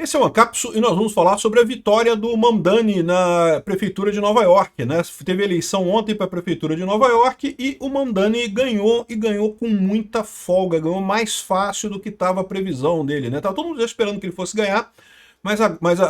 Esse é o Ancapsu e nós vamos falar sobre a vitória do Mamdani na prefeitura de Nova York, né? Teve eleição ontem para a prefeitura de Nova York e o Mamdani ganhou e ganhou com muita folga, ganhou mais fácil do que estava a previsão dele, né? Tava todo mundo já esperando que ele fosse ganhar, mas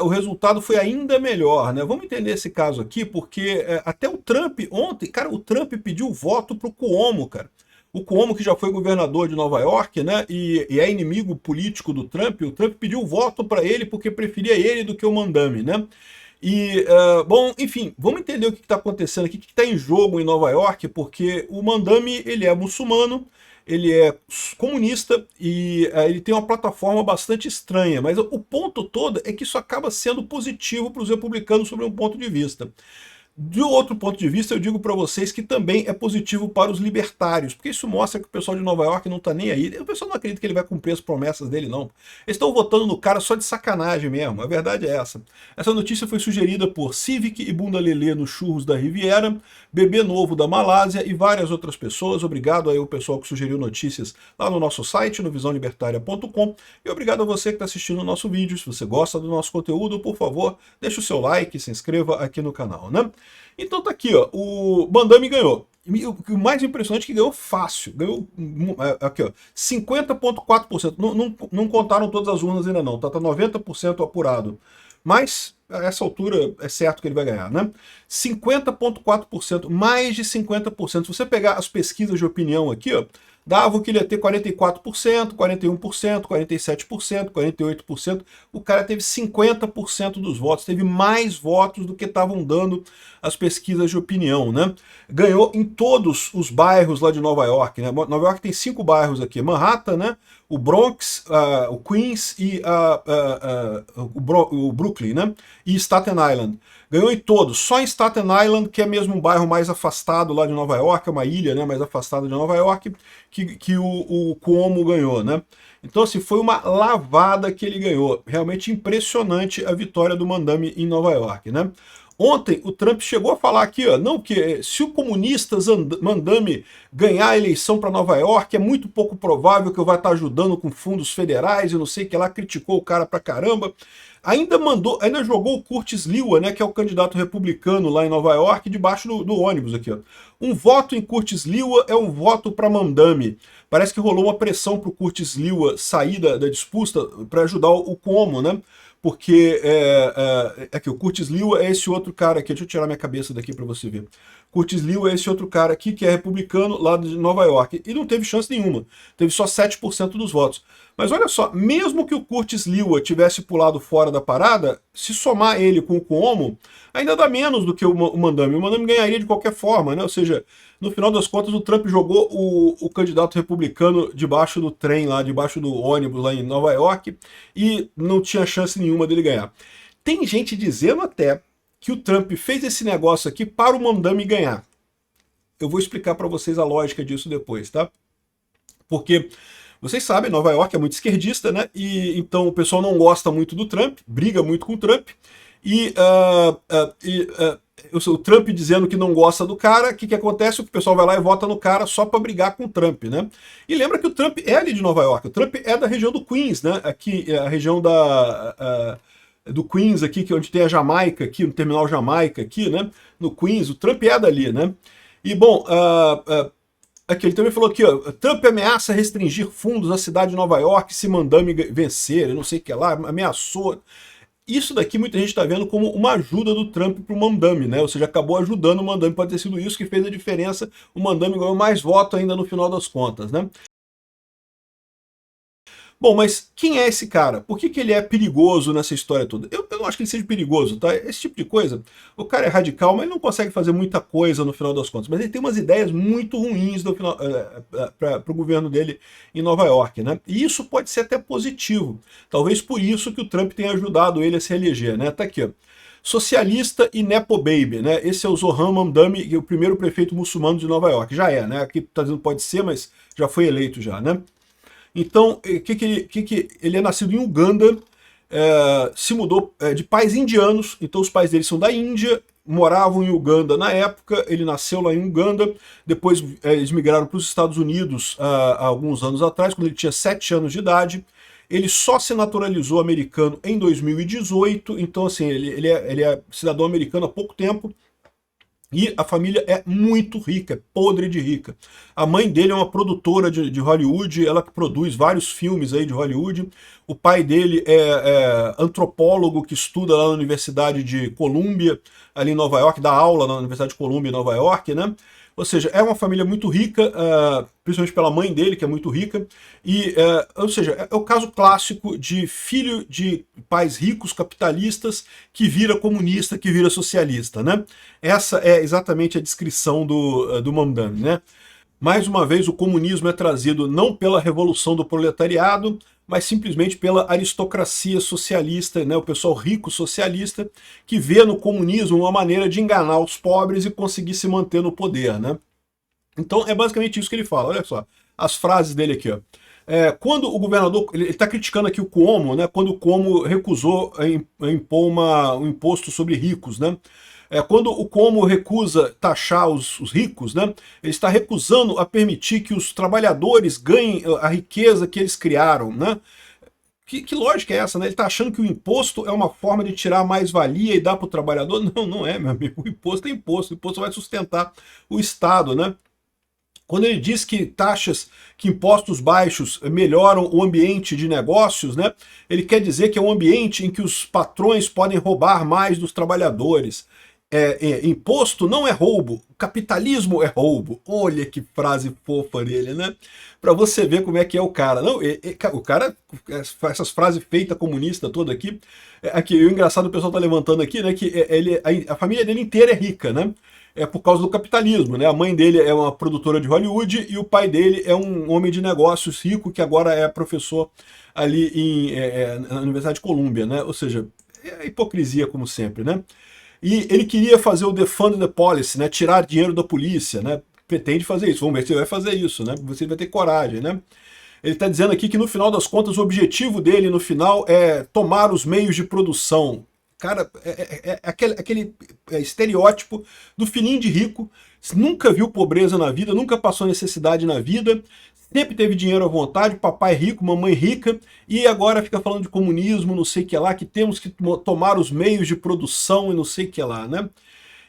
o resultado foi ainda melhor, né? Vamos entender esse caso aqui, porque até o Trump ontem, cara, o Trump pediu voto pro Cuomo, cara. O Cuomo, que já foi governador de Nova York, né, e é inimigo político do Trump, o Trump pediu voto para ele porque preferia ele do que o Mamdani, né? E, bom, enfim, vamos entender o que está acontecendo aqui, o que está em jogo em Nova York, porque o Mamdani, ele é muçulmano, ele é comunista e ele tem uma plataforma bastante estranha, mas o ponto todo é que isso acaba sendo positivo para os republicanos sobre um ponto de vista. De outro ponto de vista, eu digo para vocês que também é positivo para os libertários, porque isso mostra que o pessoal de Nova York não está nem aí. O pessoal não acredita que ele vai cumprir as promessas dele, não. Eles estão votando no cara só de sacanagem mesmo, a verdade é essa. Essa notícia foi sugerida por Civic e Bunda Lelê no Churros da Riviera, Bebê Novo da Malásia e várias outras pessoas. Obrigado aí ao pessoal que sugeriu notícias lá no nosso site, no visãolibertaria.com, e obrigado a você que está assistindo o nosso vídeo. Se você gosta do nosso conteúdo, por favor, deixe o seu like, se inscreva aqui no canal, né? Então tá aqui, ó, o Mamdani ganhou. E o mais impressionante é que ganhou fácil. Ganhou aqui, ó, 50,4%. Não contaram todas as urnas ainda não, tá 90% apurado. Mas a essa altura é certo que ele vai ganhar, né? 50,4%, mais de 50%. Se você pegar as pesquisas de opinião aqui, ó, dava que ele ia ter 44%, 41%, 47%, 48%. O cara teve 50% dos votos, teve mais votos do que estavam dando as pesquisas de opinião, né? Ganhou em todos os bairros lá de Nova York, né? Nova York tem 5 bairros aqui: Manhattan, né? O Bronx, o Queens e o Brooklyn, né? E Staten Island. Ganhou em todos, só em Staten Island, que é mesmo um bairro mais afastado lá de Nova York, é uma ilha, né, mais afastada de Nova York, que o Cuomo ganhou, né? Então, assim, foi uma lavada que ele ganhou. Realmente impressionante a vitória do Mamdani em Nova York, né? Ontem o Trump chegou a falar aqui, ó, não, que se o comunista Mamdani ganhar a eleição para Nova York, é muito pouco provável que eu vá estar ajudando com fundos federais e não sei o que lá, criticou o cara pra caramba. Ainda jogou o Curtis Lewa, né, que é o candidato republicano lá em Nova York, debaixo do ônibus aqui, ó. Um voto em Curtis Lewa é um voto para Mamdani. Parece que rolou uma pressão para o Curtis Lewa sair da disputa para ajudar o Cuomo, né? Porque aqui, o Curtis Lewa é esse outro cara aqui, deixa eu tirar minha cabeça daqui para você ver. Curtis Lewa é esse outro cara aqui que é republicano lá de Nova York e não teve chance nenhuma, teve só 7% dos votos. Mas olha só, mesmo que o Curtis Lewa tivesse pulado fora da parada, se somar ele com o Cuomo, ainda dá menos do que o Mamdani. O Mamdani ganharia de qualquer forma, né? Ou seja, no final das contas, o Trump jogou o candidato republicano debaixo do trem lá, debaixo do ônibus lá em Nova York, e não tinha chance nenhuma dele ganhar. Tem gente dizendo até que o Trump fez esse negócio aqui para o Mamdani ganhar. Eu vou explicar para vocês a lógica disso depois, tá? Porque vocês sabem, Nova York é muito esquerdista, né? E então o pessoal não gosta muito do Trump, briga muito com o Trump, e o Trump dizendo que não gosta do cara, o que acontece? O pessoal vai lá e vota no cara só para brigar com o Trump, né? E lembra que o Trump é ali de Nova York, o Trump é da região do Queens, né? Aqui é a região do Queens aqui, que é onde tem a Jamaica aqui, no terminal Jamaica aqui, né? No Queens, o Trump é dali, né? E bom, aqui ele também falou aqui, ó, Trump ameaça restringir fundos à cidade de Nova York se Mamdani vencer, eu não sei o que lá, ameaçou. Isso daqui muita gente está vendo como uma ajuda do Trump para o Mamdani, né? Ou seja, acabou ajudando o Mamdani, pode ter sido isso que fez a diferença, o Mamdani ganhou mais voto ainda no final das contas, né? Bom, mas quem é esse cara? Por que ele é perigoso nessa história toda? Eu não acho que ele seja perigoso, tá? Esse tipo de coisa, o cara é radical, mas ele não consegue fazer muita coisa no final das contas. Mas ele tem umas ideias muito ruins para o governo dele em Nova York, né? E isso pode ser até positivo. Talvez por isso que o Trump tenha ajudado ele a se reeleger, né? Tá aqui, ó. Socialista e Nepo Baby, né? Esse é o Zohran Mamdani, o primeiro prefeito muçulmano de Nova York. Já é, né? Aqui tá dizendo pode ser, mas já foi eleito já, né? Então, ele é nascido em Uganda, se mudou de pais indianos, então os pais dele são da Índia, moravam em Uganda na época, ele nasceu lá em Uganda, depois eles migraram para os Estados Unidos há alguns anos atrás, quando ele tinha 7 anos de idade. Ele só se naturalizou americano em 2018, então assim, ele é cidadão americano há pouco tempo. E a família é muito rica, é podre de rica. A mãe dele é uma produtora de Hollywood, ela produz vários filmes aí de Hollywood. O pai dele é antropólogo que estuda lá na Universidade de Columbia, ali em Nova York, dá aula na Universidade de Columbia em Nova York, né? Ou seja, é uma família muito rica, principalmente pela mãe dele, que é muito rica. E, ou seja, é o caso clássico de filho de pais ricos capitalistas que vira comunista, que vira socialista, né? Essa é exatamente a descrição do Mamdani, né? Mais uma vez, o comunismo é trazido não pela revolução do proletariado, mas simplesmente pela aristocracia socialista, né, o pessoal rico socialista, que vê no comunismo uma maneira de enganar os pobres e conseguir se manter no poder. Né? Então é basicamente isso que ele fala. Olha só, as frases dele aqui. Ó. Quando o governador, ele está criticando aqui o Cuomo, né, quando o Cuomo recusou impor um imposto sobre ricos, né? Quando o Cuomo recusa taxar os ricos, né, ele está recusando a permitir que os trabalhadores ganhem a riqueza que eles criaram. Né? Que lógica é essa? Né? Ele está achando que o imposto é uma forma de tirar mais-valia e dar para o trabalhador? Não, não é, meu amigo. O imposto é imposto. O imposto vai sustentar o Estado. Né? Quando ele diz que que impostos baixos melhoram o ambiente de negócios, né, ele quer dizer que é um ambiente em que os patrões podem roubar mais dos trabalhadores. Imposto não é roubo, capitalismo é roubo. Olha que frase fofa dele, né? Para você ver como é que é o cara. Não, o cara, essas frases feitas comunista toda aqui, aqui, o engraçado o pessoal tá levantando aqui, né, que a família dele inteira é rica, né? É por causa do capitalismo, né? A mãe dele é uma produtora de Hollywood e o pai dele é um homem de negócios rico que agora é professor ali na Universidade de Colômbia, né? Ou seja, é hipocrisia como sempre, né? E ele queria fazer o defund the policy, né? Tirar dinheiro da polícia, né? Pretende fazer isso. Vamos ver se ele vai fazer isso, né? Você vai ter coragem, né? Ele está dizendo aqui que no final das contas o objetivo dele no final é tomar os meios de produção. Cara, aquele estereótipo do filhinho de rico, nunca viu pobreza na vida, nunca passou necessidade na vida, sempre teve dinheiro à vontade, papai rico, mamãe rica, e agora fica falando de comunismo, não sei o que lá, que temos que tomar os meios de produção e não sei o que lá, né?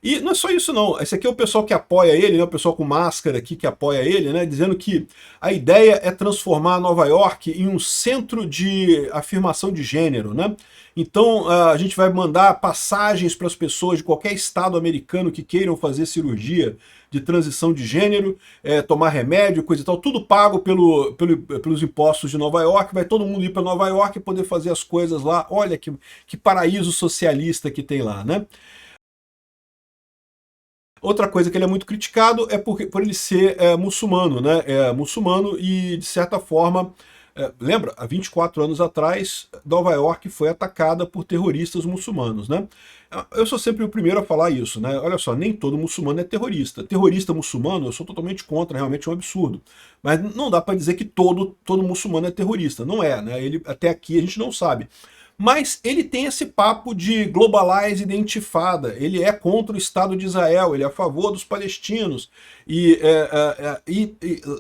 E não é só isso não, esse aqui é o pessoal que apoia ele, né, o pessoal com máscara aqui que apoia ele, né, dizendo que a ideia é transformar Nova York em um centro de afirmação de gênero, né? Então a gente vai mandar passagens para as pessoas de qualquer estado americano que queiram fazer cirurgia de transição de gênero, tomar remédio, coisa e tal, tudo pago pelos impostos de Nova York, vai todo mundo ir para Nova York e poder fazer as coisas lá, olha que paraíso socialista que tem lá, né? Outra coisa que ele é muito criticado é por ele ser muçulmano, né? Muçulmano e, de certa forma, lembra, há 24 anos atrás, Nova York foi atacada por terroristas muçulmanos, né? Eu sou sempre o primeiro a falar isso, né? Olha só, nem todo muçulmano é terrorista. Terrorista muçulmano, eu sou totalmente contra, realmente é um absurdo. Mas não dá para dizer que todo muçulmano é terrorista. Não é, né? Até aqui a gente não sabe. Mas ele tem esse papo de globalize e intifada, ele é contra o Estado de Israel, ele é a favor dos palestinos. E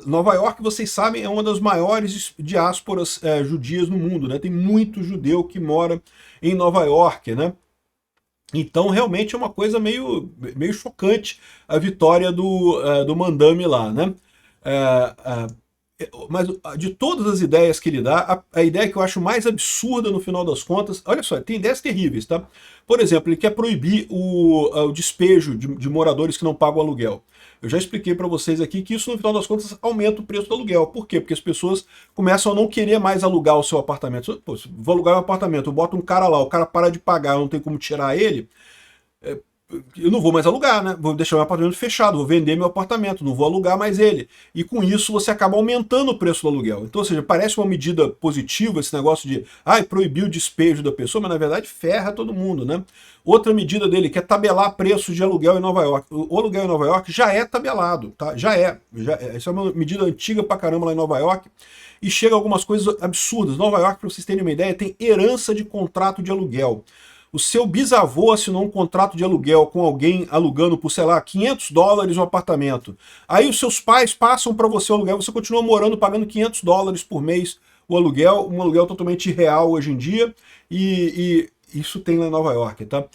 Nova York, vocês sabem, é uma das maiores diásporas judias no mundo, né? Tem muito judeu que mora em Nova York, né? Então realmente é uma coisa meio chocante a vitória do Mamdani lá, né? Mas de todas as ideias que ele dá, a ideia que eu acho mais absurda no final das contas, olha só, tem ideias terríveis, tá? Por exemplo, ele quer proibir o despejo de moradores que não pagam aluguel. Eu já expliquei para vocês aqui que isso, no final das contas, aumenta o preço do aluguel. Por quê? Porque as pessoas começam a não querer mais alugar o seu apartamento. Pô, vou alugar um apartamento, eu boto um cara lá, o cara para de pagar, eu não tem como tirar ele, eu não vou mais alugar, né? Vou deixar meu apartamento fechado, vou vender meu apartamento, não vou alugar mais ele. E com isso você acaba aumentando o preço do aluguel. Então, ou seja, parece uma medida positiva esse negócio de proibir o despejo da pessoa, mas na verdade ferra todo mundo, né? Outra medida dele que é tabelar preços de aluguel em Nova York. O aluguel em Nova York já é tabelado, tá? Já é. Essa é uma medida antiga pra caramba lá em Nova York. E chega a algumas coisas absurdas. Nova York, para vocês terem uma ideia, tem herança de contrato de aluguel. O seu bisavô assinou um contrato de aluguel com alguém alugando por, sei lá, $500 um apartamento. Aí os seus pais passam para você o aluguel, você continua morando pagando $500 por mês o aluguel, um aluguel totalmente irreal hoje em dia, e isso tem lá em Nova York, tá?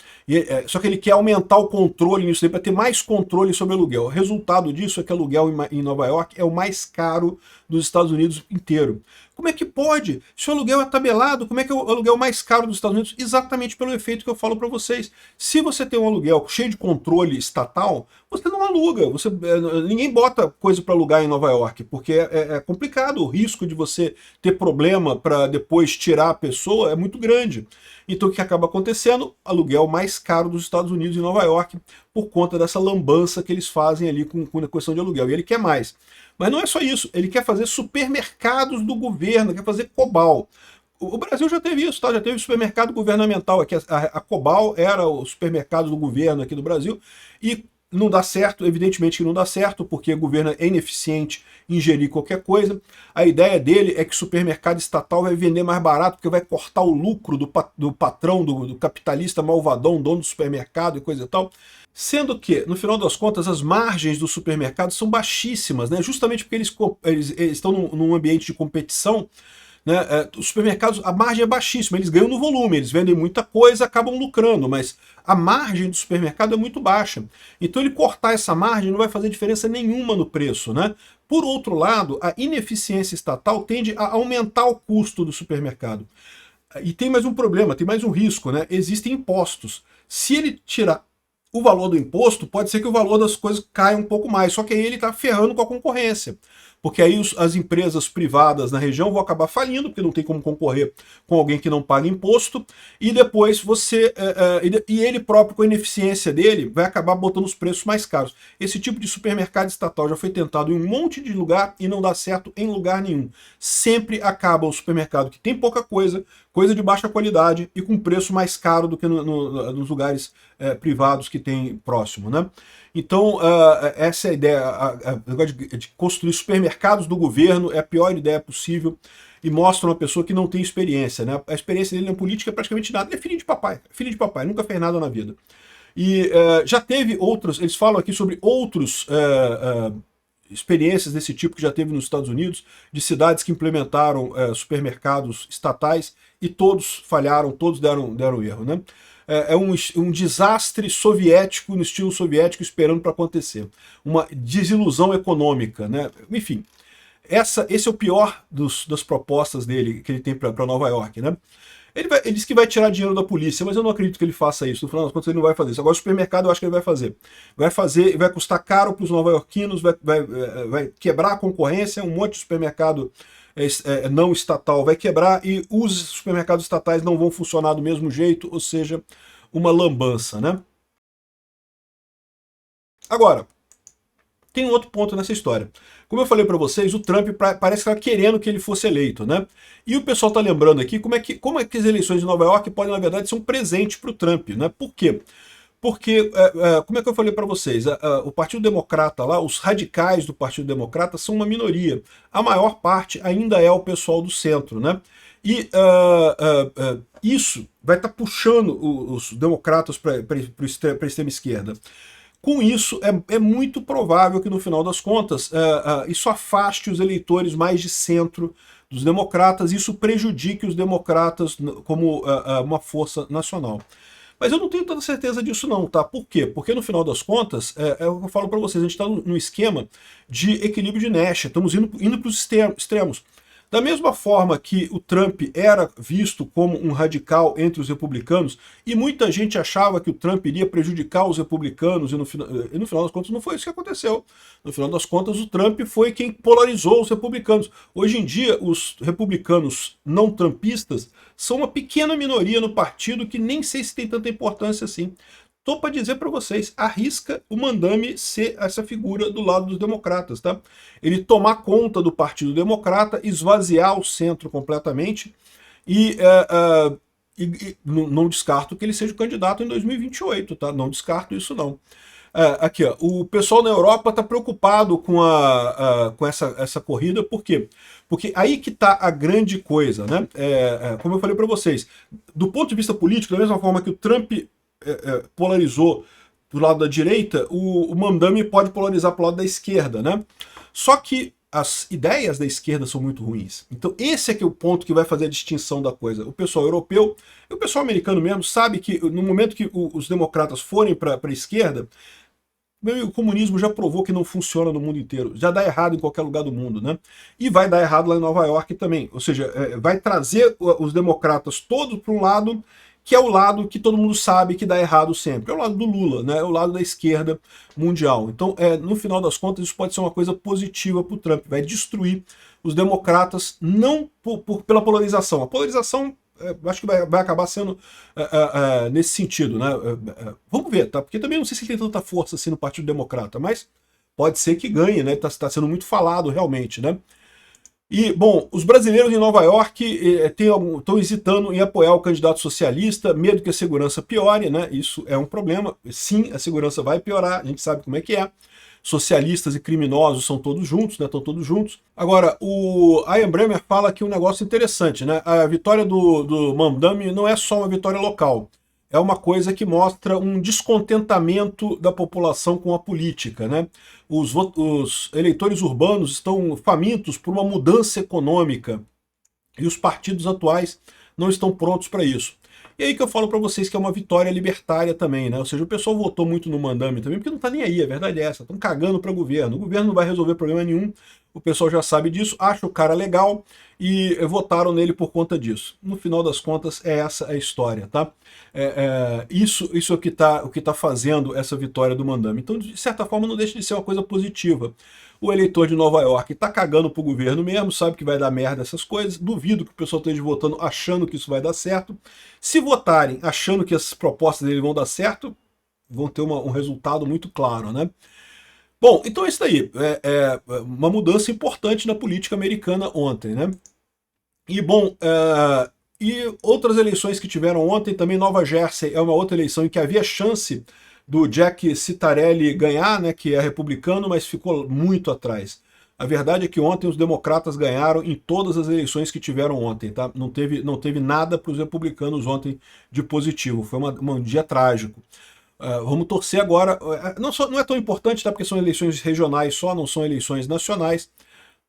Só que ele quer aumentar o controle nisso aí para ter mais controle sobre o aluguel. O resultado disso é que o aluguel em Nova York é o mais caro dos Estados Unidos inteiro. Como é que pode? Se o aluguel é tabelado, como é que é o aluguel mais caro dos Estados Unidos? Exatamente pelo efeito que eu falo para vocês. Se você tem um aluguel cheio de controle estatal, você não aluga. Ninguém bota coisa para alugar em Nova York, porque é complicado. O risco de você ter problema para depois tirar a pessoa é muito grande. Então o que acaba acontecendo? Aluguel mais caro dos Estados Unidos em Nova York, por conta dessa lambança que eles fazem ali com a questão de aluguel. E ele quer mais. Mas não é só isso, ele quer fazer supermercados do governo, quer fazer Cobal. O Brasil já teve isso, tá? Já teve supermercado governamental aqui. A Cobal era o supermercado do governo aqui do Brasil, e não dá certo, evidentemente que não dá certo, porque o governo é ineficiente em gerir qualquer coisa. A ideia dele é que o supermercado estatal vai vender mais barato, porque vai cortar o lucro do patrão, do capitalista malvadão, dono do supermercado e coisa e tal. Sendo que, no final das contas, as margens do supermercado são baixíssimas, né? Justamente porque eles estão num ambiente de competição, né? Os supermercados, a margem é baixíssima, eles ganham no volume, eles vendem muita coisa, acabam lucrando, mas a margem do supermercado é muito baixa. Então ele cortar essa margem não vai fazer diferença nenhuma no preço, né? Por outro lado, a ineficiência estatal tende a aumentar o custo do supermercado. E tem mais um problema, tem mais um risco, né? Existem impostos. Se ele tirar o valor do imposto, pode ser que o valor das coisas caia um pouco mais, só que aí ele está ferrando com a concorrência. Porque aí as empresas privadas na região vão acabar falindo, porque não tem como concorrer com alguém que não paga imposto, e depois e ele próprio, com a ineficiência dele, vai acabar botando os preços mais caros. Esse tipo de supermercado estatal já foi tentado em um monte de lugar e não dá certo em lugar nenhum. Sempre acaba o supermercado que tem pouca coisa, coisa de baixa qualidade e com preço mais caro do que nos lugares privados que tem próximo, né? Então, essa é a ideia. O negócio de construir supermercados do governo é a pior ideia possível e mostra uma pessoa que não tem experiência, né? A experiência dele na política é praticamente nada. Ele é filho de papai, nunca fez nada na vida. E já teve outros, eles falam aqui sobre outros experiências desse tipo que já teve nos Estados Unidos, de cidades que implementaram supermercados estatais e todos falharam, todos deram erro, né? É um desastre soviético, no estilo soviético, esperando para acontecer. Uma desilusão econômica, né? Enfim, esse é o pior das propostas dele, que ele tem para Nova York, né? Ele diz que vai tirar dinheiro da polícia, mas eu não acredito que ele faça isso. No final das contas, ele não vai fazer isso. Agora, o supermercado, eu acho que ele vai fazer. Vai custar caro para os nova-iorquinos, vai quebrar a concorrência, um monte de supermercado não estatal vai quebrar e os supermercados estatais não vão funcionar do mesmo jeito, ou seja, uma lambança, né? Agora, tem um outro ponto nessa história. Como eu falei para vocês, o Trump parece que está querendo que ele fosse eleito, né? E o pessoal está lembrando aqui como é que as eleições de Nova York podem, na verdade, ser um presente para o Trump, né? Por quê? Porque, como é que eu falei para vocês, o Partido Democrata lá, os radicais do Partido Democrata são uma minoria. A maior parte ainda é o pessoal do centro, né? E isso vai estar puxando os democratas para a extrema esquerda. Com isso, é muito provável que, no final das contas, isso afaste os eleitores mais de centro dos democratas, isso prejudique os democratas como uma força nacional. Mas eu não tenho tanta certeza disso não, tá? Por quê? Porque no final das contas, é o que eu falo para vocês, a gente está no esquema de equilíbrio de Nash, estamos indo para os extremos. Da mesma forma que o Trump era visto como um radical entre os republicanos, e muita gente achava que o Trump iria prejudicar os republicanos, e no final das contas não foi isso que aconteceu. No final das contas, o Trump foi quem polarizou os republicanos. Hoje em dia, os republicanos não trumpistas são uma pequena minoria no partido que nem sei se tem tanta importância assim. Tô para dizer para vocês, arrisca o Mandami ser essa figura do lado dos democratas, tá? Ele tomar conta do Partido Democrata, esvaziar o centro completamente e não descarto que ele seja o candidato em 2028, tá? Não descarto isso não. Aqui, ó, o pessoal na Europa está preocupado com essa corrida, por quê? Porque aí que está a grande coisa, né? Como eu falei para vocês, do ponto de vista político, da mesma forma que o Trump polarizou do lado da direita, o Mandami pode polarizar para o lado da esquerda, né? Só que as ideias da esquerda são muito ruins. Então esse é que é o ponto que vai fazer a distinção da coisa. O pessoal europeu e o pessoal americano mesmo sabe que no momento que os democratas forem para a esquerda, o comunismo já provou que não funciona no mundo inteiro, já dá errado em qualquer lugar do mundo, né? E vai dar errado lá em Nova York também, ou seja, vai trazer os democratas todos para um lado que é o lado que todo mundo sabe que dá errado sempre, é o lado do Lula, né? É o lado da esquerda mundial. Então, no final das contas, isso pode ser uma coisa positiva para o Trump, vai destruir os democratas, não pela polarização. A polarização acho que vai acabar sendo nesse sentido, né? Vamos ver, tá? Porque também não sei se ele tem tanta força assim no Partido Democrata, mas pode ser que ganhe, né? Tá sendo muito falado realmente, né? E, bom, os brasileiros em Nova York estão hesitando em apoiar o candidato socialista, medo que a segurança piore, né? Isso é um problema. Sim, a segurança vai piorar, a gente sabe como é que é. Socialistas e criminosos são todos juntos, né? Estão todos juntos. Agora, o Ian Bremmer fala aqui um negócio interessante, né? A vitória do Mamdani não é só uma vitória local. É uma coisa que mostra um descontentamento da população com a política, né? Os eleitores urbanos estão famintos por uma mudança econômica e os partidos atuais não estão prontos para isso. E aí que eu falo para vocês que é uma vitória libertária também, né? Ou seja, o pessoal votou muito no Mamdani também, porque não tá nem aí, a verdade é essa. Estão cagando para o governo não vai resolver problema nenhum, o pessoal já sabe disso, acha o cara legal e votaram nele por conta disso. No final das contas, é essa a história, tá? Isso é o que tá fazendo essa vitória do Mamdani. Então, de certa forma, não deixa de ser uma coisa positiva. O eleitor de Nova York tá cagando pro governo mesmo, sabe que vai dar merda essas coisas, duvido que o pessoal esteja votando achando que isso vai dar certo. Se votarem achando que as propostas dele vão dar certo, vão ter um resultado muito claro, né? Bom, então é isso daí. Uma mudança importante na política americana ontem, né? E, bom, e outras eleições que tiveram ontem, também Nova Jersey é uma outra eleição em que havia chance do Jack Ciattarelli ganhar, né, que é republicano, mas ficou muito atrás. A verdade é que ontem os democratas ganharam em todas as eleições que tiveram ontem, tá? Não teve nada para os republicanos ontem de positivo, foi um dia trágico. Vamos torcer agora, não é tão importante, tá? Porque são eleições regionais só, não são eleições nacionais,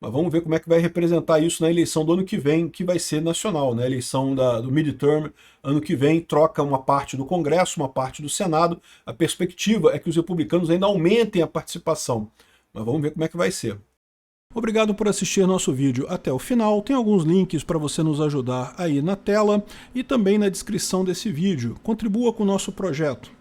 mas vamos ver como é que vai representar isso na eleição do ano que vem, que vai ser nacional, né? A eleição do midterm, ano que vem, troca uma parte do Congresso, uma parte do Senado. A perspectiva é que os republicanos ainda aumentem a participação, mas vamos ver como é que vai ser. Obrigado por assistir nosso vídeo até o final. Tem alguns links para você nos ajudar aí na tela e também na descrição desse vídeo. Contribua com o nosso projeto.